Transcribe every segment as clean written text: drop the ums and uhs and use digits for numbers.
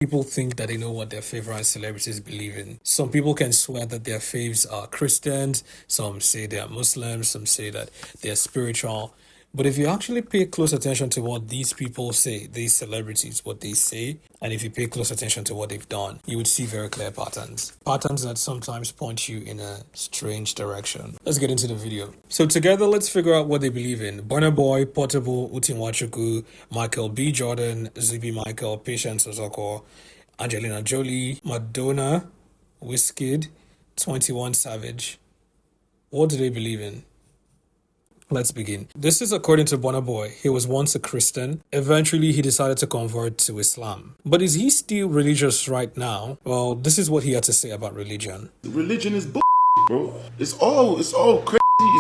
People think that they know what their favorite celebrities believe in. Some people can swear that their faves are Christians, some say they are Muslims, some say that they are spiritual. But if you actually pay close attention to what these people say, these celebrities, what they say, and if you pay close attention to what they've done, you would see very clear patterns. Patterns that sometimes point you in a strange direction. Let's get into the video. So together, let's figure out what they believe in. Burna Boy, Portable, Uti Nwachukwu, Michael B. Jordan, Zubby Michael, Patience Ozokwor, Angelina Jolie, Madonna, Wizkid, 21 Savage. What do they believe in? Let's begin. This is according to Burna Boy. He was once a Christian. Eventually, he decided to convert to Islam. But is he still religious right now? Well, this is what he had to say about religion. Religion is bro. It's all crazy.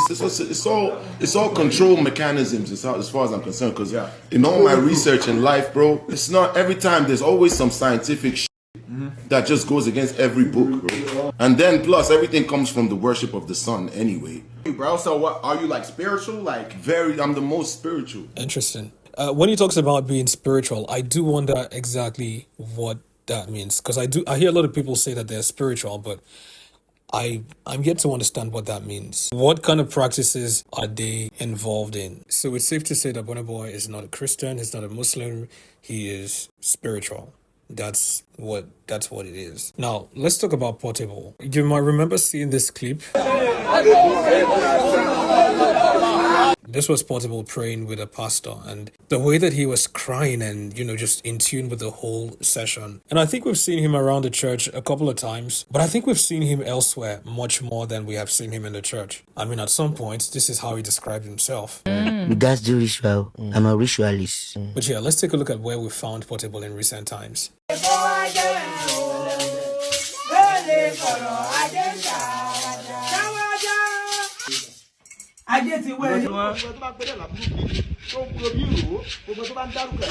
It's all control mechanisms. As far as I'm concerned, because in all my research in life, bro, it's not every time. There's always some scientific that just goes against every book, bro. And then plus everything comes from the worship of the sun anyway. Bro, so what are you, like, spiritual? Like, I'm the most spiritual. Interesting. When he talks about being spiritual, I do wonder exactly what that means, because I hear a lot of people say that they're spiritual, but I'm yet to understand what that means. What kind of practices are they involved in? So it's safe to say that Burna Boy is not a Christian, he's not a Muslim, he is spiritual. That's what it is. Now, let's talk about Portable. You might remember seeing this clip. This was Portable praying with a pastor, and the way that he was crying and, just in tune with the whole session. And I think we've seen him around the church a couple of times, but I think we've seen him elsewhere much more than we have seen him in the church. I mean, at some point, this is how he described himself. That's the ritual. I'm a ritualist. But yeah, let's take a look at where we found Portable in recent times.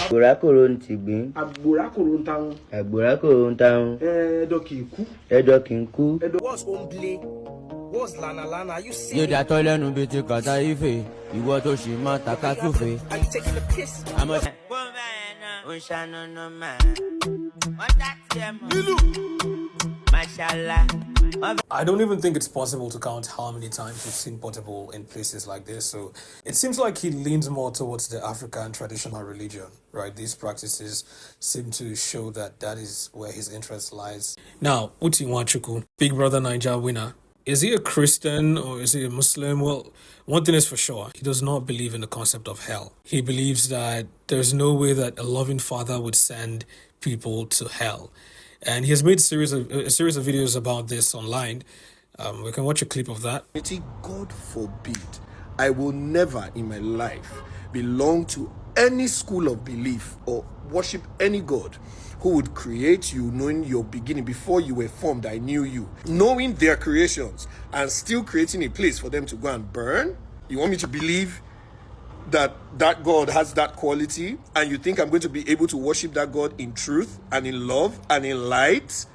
Àgbòrákòrò ń ti gbìn. Àgbòrákòrò ń táwọn. Àgbòrákòrò ń táwọn. Ẹ̀dọ̀ kì í kú. Ẹ̀dọ̀ kì í kú. What's omble? What's lana? You see? Yóò dàtọ́ lẹ́nu bíi ti kàtà ife, ìwọ tó ṣì máa tàka túfe. Are you taking a piss? Àmọ́ I don't even think it's possible to count how many times we've seen Portable in places like this. So it seems like he leans more towards the African traditional religion, right? These practices seem to show that is where his interest lies. Now, Uti Nwachukwu, Big Brother Niger winner. Is he a Christian or is he a Muslim? Well, one thing is for sure, he does not believe in the concept of hell. He believes that there's no way that a loving father would send people to hell. And he has made a series of videos about this online. We can watch a clip of that. God forbid, I will never in my life belong to any school of belief or worship any God who would create you knowing your beginning. Before you were formed, I knew you. Knowing their creations and still creating a place for them to go and burn. You want me to believe that God has that quality, and you think I'm going to be able to worship that God in truth and in love and in light?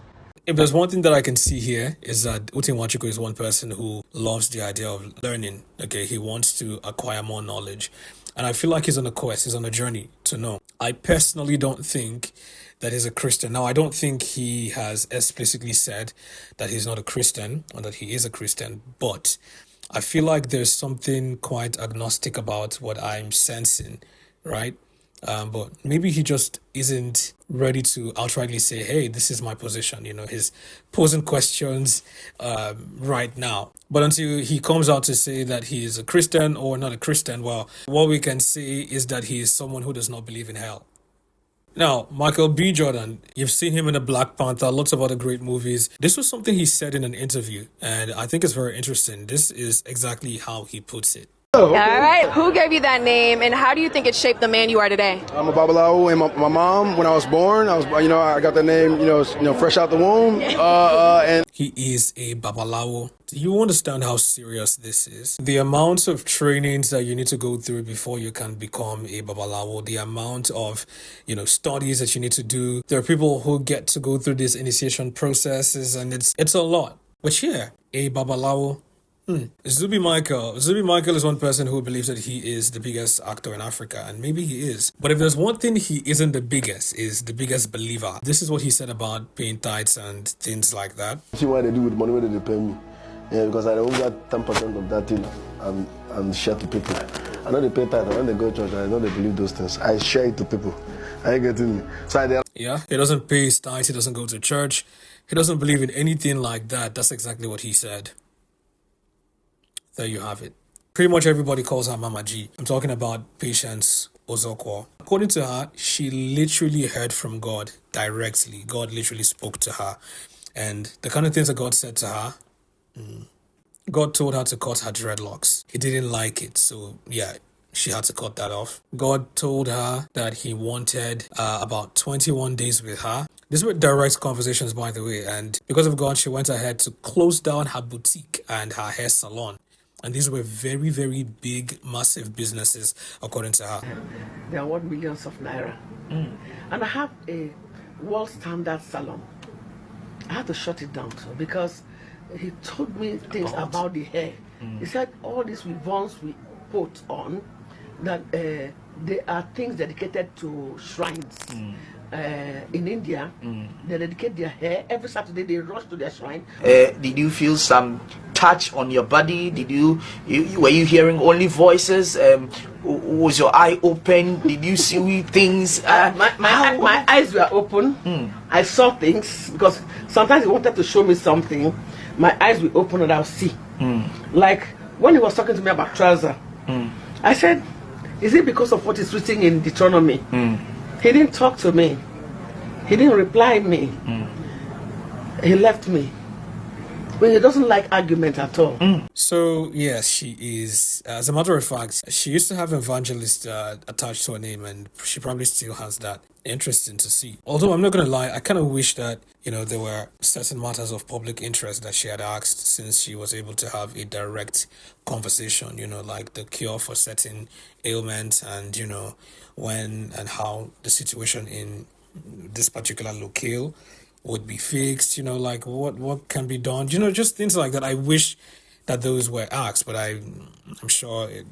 If there's one thing that I can see here is that Uti Nwachukwu is one person who loves the idea of learning. Okay, he wants to acquire more knowledge. And I feel like he's on a quest, he's on a journey to know. I personally don't think that he's a Christian. Now, I don't think he has explicitly said that he's not a Christian or that he is a Christian, but I feel like there's something quite agnostic about what I'm sensing, right? But maybe he just isn't ready to outrightly say, hey, this is my position. He's posing questions right now. But until he comes out to say that he is a Christian or not a Christian, well, what we can say is that he is someone who does not believe in hell. Now, Michael B. Jordan, you've seen him in the Black Panther, lots of other great movies. This was something he said in an interview, and I think it's very interesting. This is exactly how he puts it. All right. Who gave you that name, and how do you think it shaped the man you are today? I'm a Babalawo, and my mom, when I was born, I got the name, fresh out the womb. And he is a Babalawo. Do you understand how serious this is? The amount of trainings that you need to go through before you can become a Babalawo, the amount of, studies that you need to do. There are people who get to go through these initiation processes, and it's a lot. But yeah, a Babalawo Zubby Michael is one person who believes that he is the biggest actor in Africa, and maybe he is. But if there's one thing he isn't the biggest, is the biggest believer. This is what he said about paying tithes and things like that. See what they do with the money when they pay me. Yeah, because I only got 10% of that thing and share to people. I know they pay tithe, and when they go to church, I know they believe those things. I share it to people. I ain't getting me. So yeah, he doesn't pay his tithes, he doesn't go to church, he doesn't believe in anything like that. That's exactly what he said. There you have it. Pretty much everybody calls her Mama G. I'm talking about Patience Ozokwor. According to her, she literally heard from God directly. God literally spoke to her. And the kind of things that God said to her, God told her to cut her dreadlocks. He didn't like it, so yeah, she had to cut that off. God told her that he wanted about 21 days with her. These were direct conversations, by the way, and because of God, she went ahead to close down her boutique and her hair salon. And these were very, very big, massive businesses, according to her. They are worth millions of naira. And I have a world standard salon. I had to shut it down too, because he told me things about the hair. He said all these ribbons we put on, that they are things dedicated to shrines. In India, they dedicate their hair. Every Saturday they rush to their shrine. Did you feel some touch on your body? Did you were you hearing only voices? Was your eye open? Did you see things? My eyes were open. I saw things, because sometimes he wanted to show me something. My eyes were open and I'll see. Like when he was talking to me about trouser, I said, is it because of what is written in Deuteronomy? He didn't talk to me. He didn't reply me. He left me. Well, he doesn't like argument at all. So, yes, she is. As a matter of fact, she used to have evangelist attached to her name, and she probably still has that. Interesting to see. Although, I'm not going to lie, I kind of wish that, there were certain matters of public interest that she had asked, since she was able to have a direct conversation, like the cure for certain ailments and, when and how the situation in this particular locale would be fixed, like what can be done, just things like that. I wish that those were asked, but I'm sure it,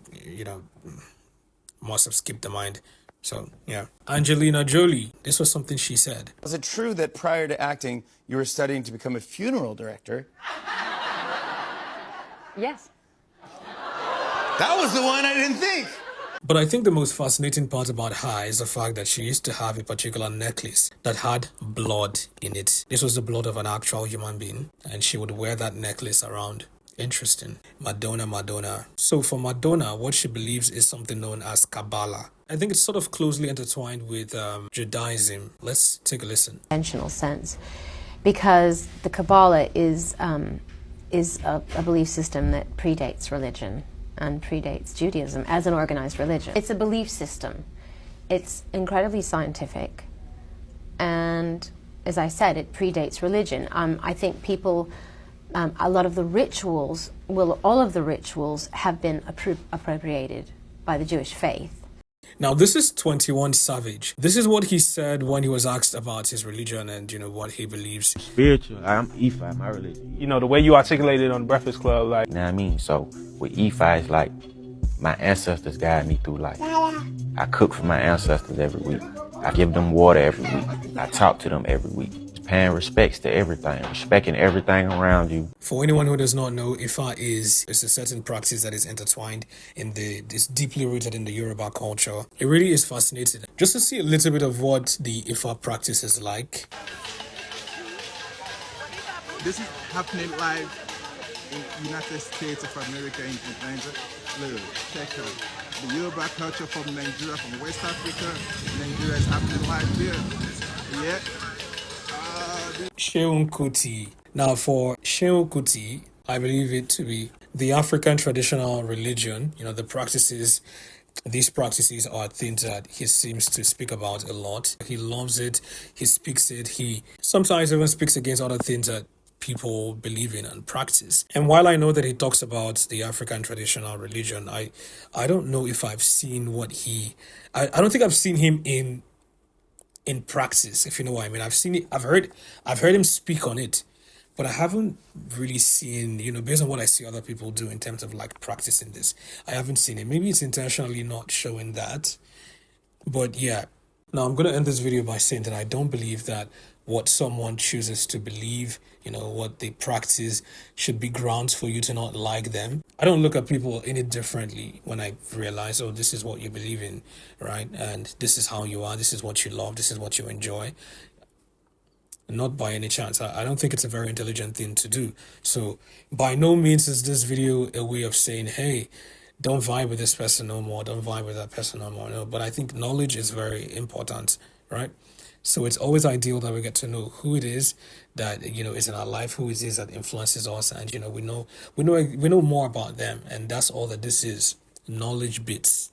must have skipped the mind. So yeah. Angelina Jolie, this was something she said. Is it true that prior to acting you were studying to become a funeral director? Yes. That was the one I didn't think. But I think the most fascinating part about her is the fact that she used to have a particular necklace that had blood in it. This was the blood of an actual human being, and she would wear that necklace around. Interesting. Madonna. So for Madonna, what she believes is something known as Kabbalah. I think it's sort of closely intertwined with Judaism. Let's take a listen. Conventional sense, because the Kabbalah is a belief system that predates religion and predates Judaism as an organized religion. It's a belief system. It's incredibly scientific, and as I said, it predates religion. I think people, a lot of the rituals, all of the rituals have been appropriated by the Jewish faith. Now, this is 21 Savage. This is what he said when he was asked about his religion and, what he believes. Spiritual. I'm Ephi, my religion. The way you articulated on Breakfast Club, like... You know what I mean? So, with Ephi, it's like my ancestors guide me through life. I cook for my ancestors every week. I give them water every week. I talk to them every week. Paying respects to everything, respecting everything around you. For anyone who does not know, Ifa is a certain practice that is intertwined in is deeply rooted in the Yoruba culture. It really is fascinating. Just to see a little bit of what the Ifa practice is like. This is happening live in the United States of America in Nigeria. Look, check out the Yoruba culture from Nigeria, from West Africa. Nigeria is happening live there. Yeah. Sheun Kuti. Now, for Sheun Kuti, I believe it to be the African traditional religion. The practices, these practices are things that he seems to speak about a lot. He loves it. He speaks it. He sometimes even speaks against other things that people believe in and practice. And while I know that he talks about the African traditional religion, I don't know if I've seen what I don't think I've seen him in practice, if you know what I mean. I've seen it, I've heard him speak on it, but I haven't really seen, based on what I see other people do in terms of like practicing this, I haven't seen it. Maybe it's intentionally not showing that, but yeah. Now I'm going to end this video by saying that I don't believe that what someone chooses to believe, what they practice should be grounds for you to not like them. I don't look at people any differently when I realize, oh, this is what you believe in, right? And this is how you are, this is what you love, this is what you enjoy. Not by any chance. I don't think it's a very intelligent thing to do. So by no means is this video a way of saying, hey, don't vibe with this person no more, don't vibe with that person no more. No, but I think knowledge is very important, right? So it's always ideal that we get to know who it is that is in our life, who it is that influences us, and we know more about them, and that's all that this is. Knowledge bits.